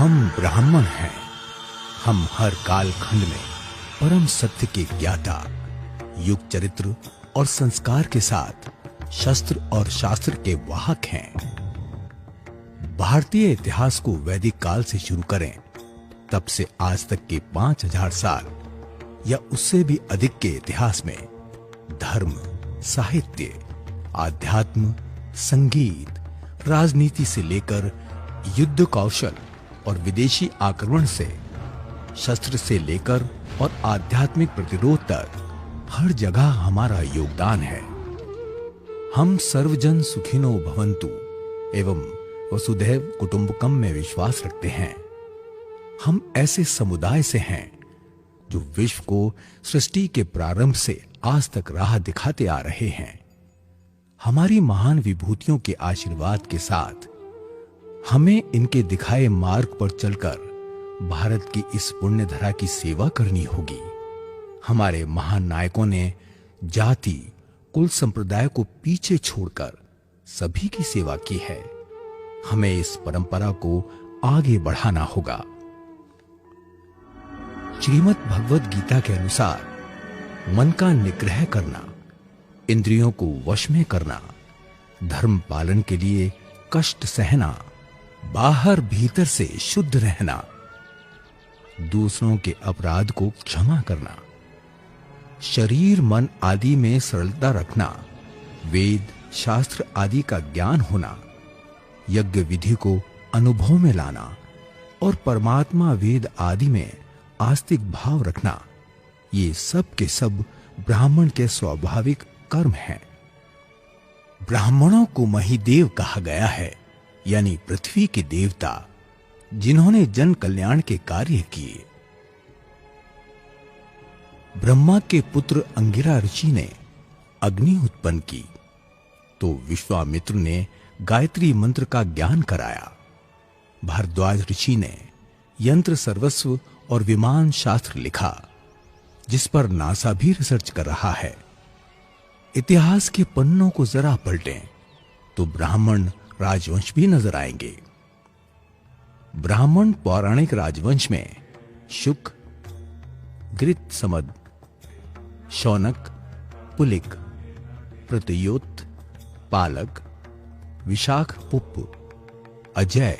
हम ब्राह्मण हैं। हम हर काल खंड में परम सत्य के ज्ञाता, युग चरित्र और संस्कार के साथ शस्त्र और शास्त्र के वाहक हैं। भारतीय इतिहास को वैदिक काल से शुरू करें, तब से आज तक के 5000 साल या उससे भी अधिक के इतिहास में धर्म, साहित्य, आध्यात्म, संगीत, राजनीति से लेकर युद्ध कौशल और विदेशी आक्रमण से, शस्त्र से लेकर और आध्यात्मिक प्रतिरोध तक हर जगह हमारा योगदान है। हम सर्वजन सुखिनो भवन्तु एवं वसुधैव कुटुंबकम में विश्वास रखते हैं। हम ऐसे समुदाय से हैं जो विश्व को सृष्टि के प्रारंभ से आज तक राह दिखाते आ रहे हैं। हमारी महान विभूतियों के आशीर्वाद के साथ हमें इनके दिखाए मार्ग पर चलकर भारत की इस पुण्य धरा की सेवा करनी होगी। हमारे महान नायकों ने जाति, कुल संप्रदाय को पीछे छोड़कर सभी की सेवा की है। हमें इस परंपरा को आगे बढ़ाना होगा। श्रीमद् भगवद गीता के अनुसार मन का निग्रह करना, इंद्रियों को वश में करना, धर्म पालन के लिए कष्ट सहना, बाहर भीतर से शुद्ध रहना, दूसरों के अपराध को क्षमा करना, शरीर मन आदि में सरलता रखना, वेद शास्त्र आदि का ज्ञान होना, यज्ञ विधि को अनुभव में लाना और परमात्मा वेद आदि में आस्तिक भाव रखना, ये सब के सब ब्राह्मण के स्वाभाविक कर्म हैं। ब्राह्मणों को महिदेव कहा गया है, यानी पृथ्वी के देवता, जिन्होंने जन कल्याण के कार्य किए। ब्रह्मा के पुत्र अंगिरा ऋषि ने अग्नि उत्पन्न की, तो विश्वामित्र ने गायत्री मंत्र का ज्ञान कराया। भारद्वाज ऋषि ने यंत्र सर्वस्व और विमान शास्त्र लिखा, जिस पर नासा भी रिसर्च कर रहा है। इतिहास के पन्नों को जरा पलटें तो ब्राह्मण राजवंश भी नजर आएंगे। ब्राह्मण पौराणिक राजवंश में शुक, गृत्समद, शौनक, पुलिक, प्रतयोत, पालक, विशाखपुप्प, अजय,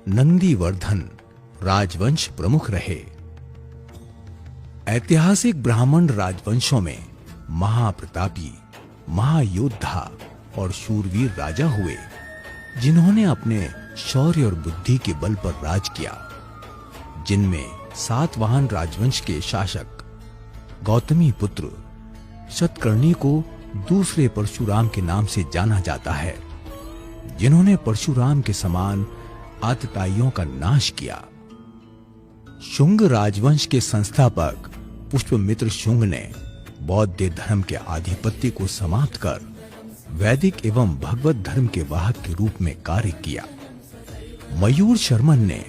नंदीवर्धन राजवंश प्रमुख रहे। ऐतिहासिक ब्राह्मण राजवंशों में महाप्रतापी, महायोद्धा और शूरवीर राजा हुए, जिन्होंने अपने शौर्य और बुद्धि के बल पर राज किया। जिनमें सातवाहन राजवंश के शासक गौतमी पुत्र शतकर्णी को दूसरे परशुराम के नाम से जाना जाता है, जिन्होंने परशुराम के समान आतताइयों का नाश किया। शुंग राजवंश के संस्थापक पुष्पमित्र शुंग ने बौद्ध धर्म के आधिपत्य को समाप्त कर वैदिक एवं भगवत धर्म के वाहक के रूप में कार्य किया। मयूर शर्मन ने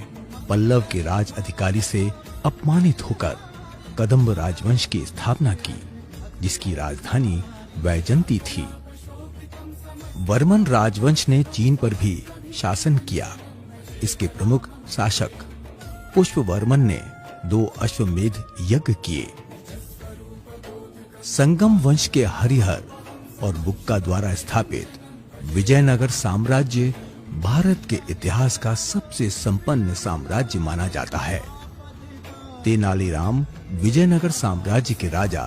पल्लव के राज अधिकारी से अपमानित होकर कदंब राजवंश की स्थापना की, जिसकी राजधानी वैजंती थी। वर्मन राजवंश ने चीन पर भी शासन किया। इसके प्रमुख शासक पुष्पवर्मन ने 2 अश्वमेध यज्ञ किए। संगम वंश के हरिहर और बुक्का द्वारा स्थापित विजयनगर साम्राज्य भारत के इतिहास का सबसे संपन्न साम्राज्य माना जाता है। तेनालीराम विजयनगर साम्राज्य के राजा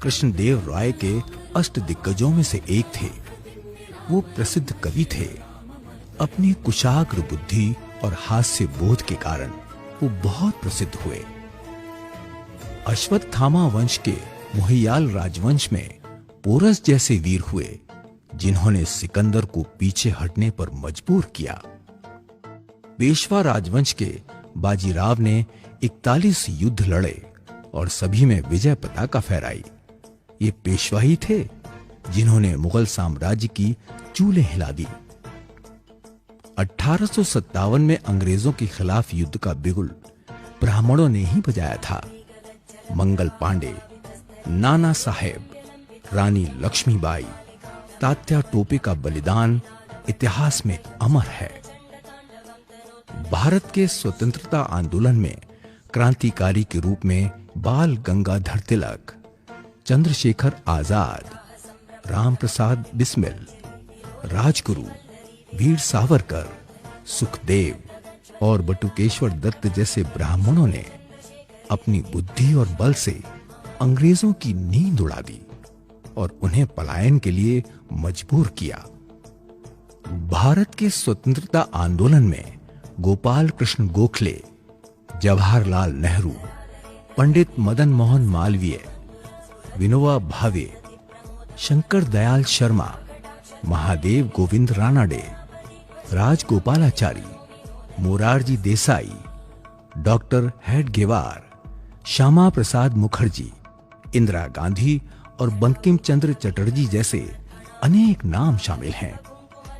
कृष्णदेव राय के अष्टदिग्गजों में से एक थे। वो प्रसिद्ध कवि थे। अपनी कुशाग्र बुद्धि और हास्य बोध के कारण वो बहुत प्रसिद्ध हुए। अश्वत्थामा वंश के मोहियाल राजवंश में पोरस जैसे वीर हुए, जिन्होंने सिकंदर को पीछे हटने पर मजबूर किया। पेशवा राजवंश के बाजीराव ने 41 युद्ध लड़े और सभी में विजय पताका फहराई। ये पेशवा ही थे जिन्होंने मुगल साम्राज्य की चूलें हिला दी। 1857 में अंग्रेजों के खिलाफ युद्ध का बिगुल ब्राह्मणों ने ही बजाया था। मंगल पांडे, नाना साहेब, रानी लक्ष्मीबाई, तात्या टोपे का बलिदान इतिहास में अमर है। भारत के स्वतंत्रता आंदोलन में क्रांतिकारी के रूप में बाल गंगाधर तिलक, चंद्रशेखर आजाद, राम प्रसाद बिस्मिल, राजगुरु, वीर सावरकर, सुखदेव और बटुकेश्वर दत्त जैसे ब्राह्मणों ने अपनी बुद्धि और बल से अंग्रेजों की नींद उड़ा दी और उन्हें पलायन के लिए मजबूर किया। भारत के स्वतंत्रता आंदोलन में गोपाल कृष्ण गोखले, जवाहरलाल नेहरू, पंडित मदन मोहन मालवीय, विनोबा भावे, शंकर दयाल शर्मा, महादेव गोविंद रानाडे, राजगोपालाचारी, मोरारजी देसाई, डॉक्टर हेडगेवार, श्यामा प्रसाद मुखर्जी, इंदिरा गांधी और बंकिम चंद्र चटर्जी जैसे अनेक नाम शामिल हैं,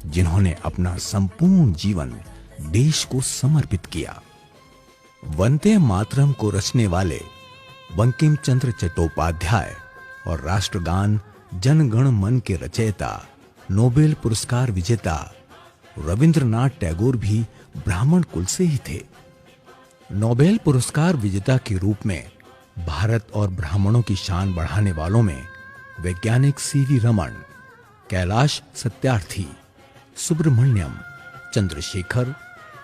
जिन्होंने अपना संपूर्ण जीवन देश को समर्पित किया। वंदे मातरम को रचने वाले बंकिम चंद्र चट्टोपाध्याय और राष्ट्रगान जन गण मन के रचयिता, नोबेल पुरस्कार विजेता रविंद्रनाथ टैगोर भी ब्राह्मण कुल से ही थे। नोबेल पुरस्कार विजेता के रूप में भारत और ब्राह्मणों की शान बढ़ाने वालों में वैज्ञानिक सीवी रमन, कैलाश सत्यार्थी, सुब्रमण्यम, चंद्रशेखर,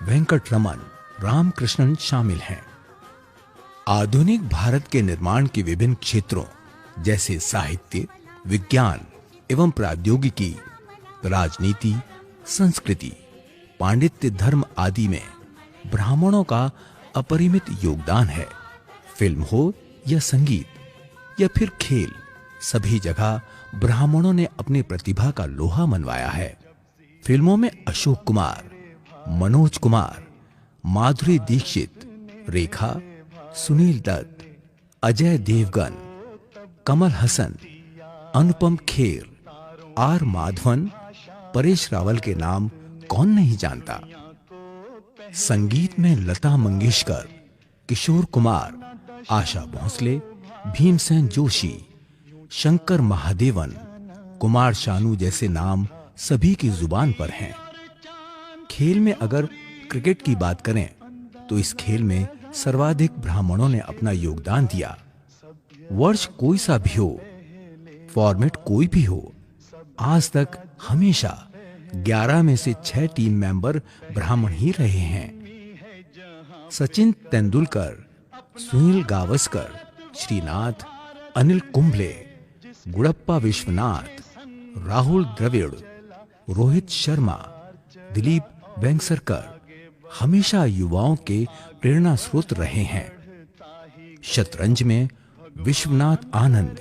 वेंकट रमन, रामकृष्णन शामिल हैं। आधुनिक भारत के निर्माण के विभिन्न क्षेत्रों जैसे साहित्य, विज्ञान एवं प्रौद्योगिकी, राजनीति, संस्कृति, पांडित्य, धर्म आदि में ब्राह्मणों का अपरिमित योगदान है। फिल्म हो या संगीत या फिर खेल, सभी जगह ब्राह्मणों ने अपनी प्रतिभा का लोहा मनवाया है। फिल्मों में अशोक कुमार, मनोज कुमार, माधुरी दीक्षित, रेखा, सुनील दत्त, अजय देवगन, कमल हसन, अनुपम खेर, आर माधवन, परेश रावल के नाम कौन नहीं जानता। संगीत में लता मंगेशकर, किशोर कुमार, आशा भोसले, भीमसेन जोशी, शंकर महादेवन, कुमार शानू जैसे नाम सभी की जुबान पर हैं। खेल में अगर क्रिकेट की बात करें तो इस खेल में सर्वाधिक ब्राह्मणों ने अपना योगदान दिया। वर्ष कोई सा भी हो, फॉर्मेट कोई भी हो, आज तक हमेशा 11 में से 6 टीम मेंबर ब्राह्मण ही रहे हैं। सचिन तेंदुलकर, सुनील गावस्कर, श्रीनाथ, अनिल कुंबले, गुड़प्पा विश्वनाथ, राहुल द्रविड़, रोहित शर्मा, दिलीप वेंगसरकर हमेशा युवाओं के प्रेरणा स्रोत रहे हैं। शतरंज में विश्वनाथ आनंद,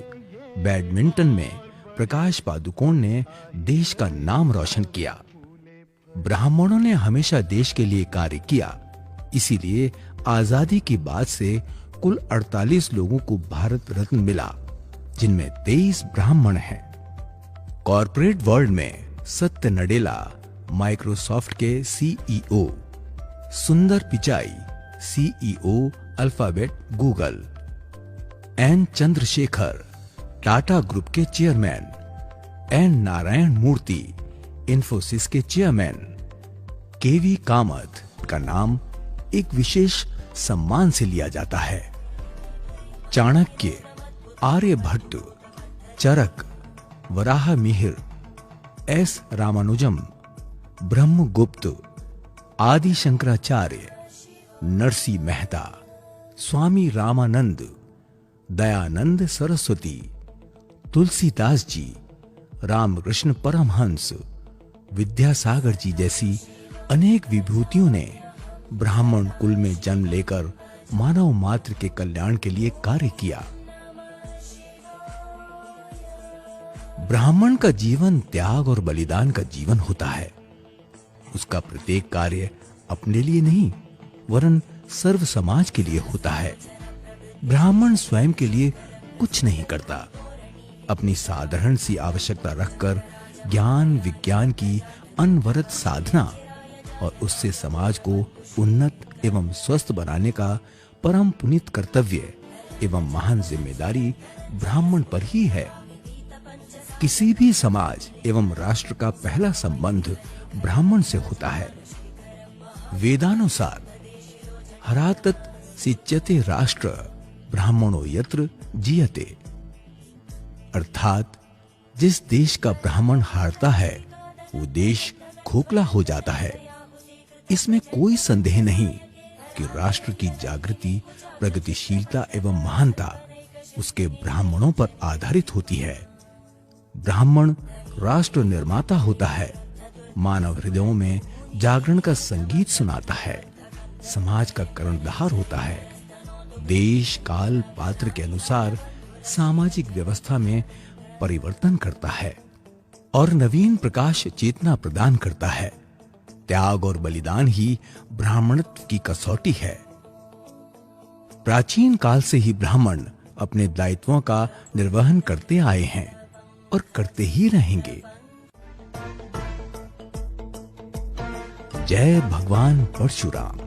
बैडमिंटन में प्रकाश पादुकोण ने देश का नाम रोशन किया। ब्राह्मणों ने हमेशा देश के लिए कार्य किया, इसीलिए आजादी की बाद से कुल 48 लोगों को भारत रत्न मिला, जिनमें 23 ब्राह्मण हैं। कॉर्पोरेट वर्ल्ड में सत्य नडेला, माइक्रोसॉफ्ट के CEO, Sundar Pichai, CEO Alphabet Google, N Chandrashekhar, Tata group के चेयरमैन, एन नारायण मूर्ति, इन्फोसिस के चेयरमैन, केवी कामत का नाम एक विशेष सम्मान से लिया जाता है। चाणक्य, आर्यभट्ट, चरक, वराह मिहिर, एस रामानुजम, ब्रह्मगुप्त, आदि शंकराचार्य, नरसी मेहता, स्वामी रामानंद, दयानंद सरस्वती, तुलसीदास जी, रामकृष्ण परमहंस, विद्यासागर जी जैसी अनेक विभूतियों ने ब्राह्मण कुल में जन्म लेकर मानव मात्र के कल्याण के लिए कार्य किया। ब्राह्मण का जीवन त्याग और बलिदान का जीवन होता है। उसका प्रत्येक कार्य अपने लिए नहीं वरन सर्व समाज के लिए होता है। ब्राह्मण स्वयं के लिए कुछ नहीं करता, अपनी साधारण सी आवश्यकता रखकर ज्ञान विज्ञान की अनवरत साधना और उससे समाज को उन्नत एवं स्वस्थ बनाने का परम पुनीत कर्तव्य एवं महान जिम्मेदारी ब्राह्मण पर ही है। किसी भी समाज एवं राष्ट्र का पहला संबंध ब्राह्मण से होता है। वेदानुसार हरातत सिच्यते राष्ट्र ब्राह्मणो यत्र जीयते। अर्थात जिस देश का ब्राह्मण हारता है वो देश खोखला हो जाता है। इसमें कोई संदेह नहीं कि राष्ट्र की जागृति, प्रगतिशीलता एवं महानता उसके ब्राह्मणों पर आधारित होती है। ब्राह्मण राष्ट्र निर्माता होता है, मानव हृदयों में जागरण का संगीत सुनाता है, समाज का कर्णधार होता है, देश काल पात्र के अनुसार सामाजिक व्यवस्था में परिवर्तन करता है और नवीन प्रकाश चेतना प्रदान करता है। त्याग और बलिदान ही ब्राह्मणत्व की कसौटी है। प्राचीन काल से ही ब्राह्मण अपने दायित्वों का निर्वहन करते आए हैं और करते ही रहेंगे। जय भगवान परशुराम।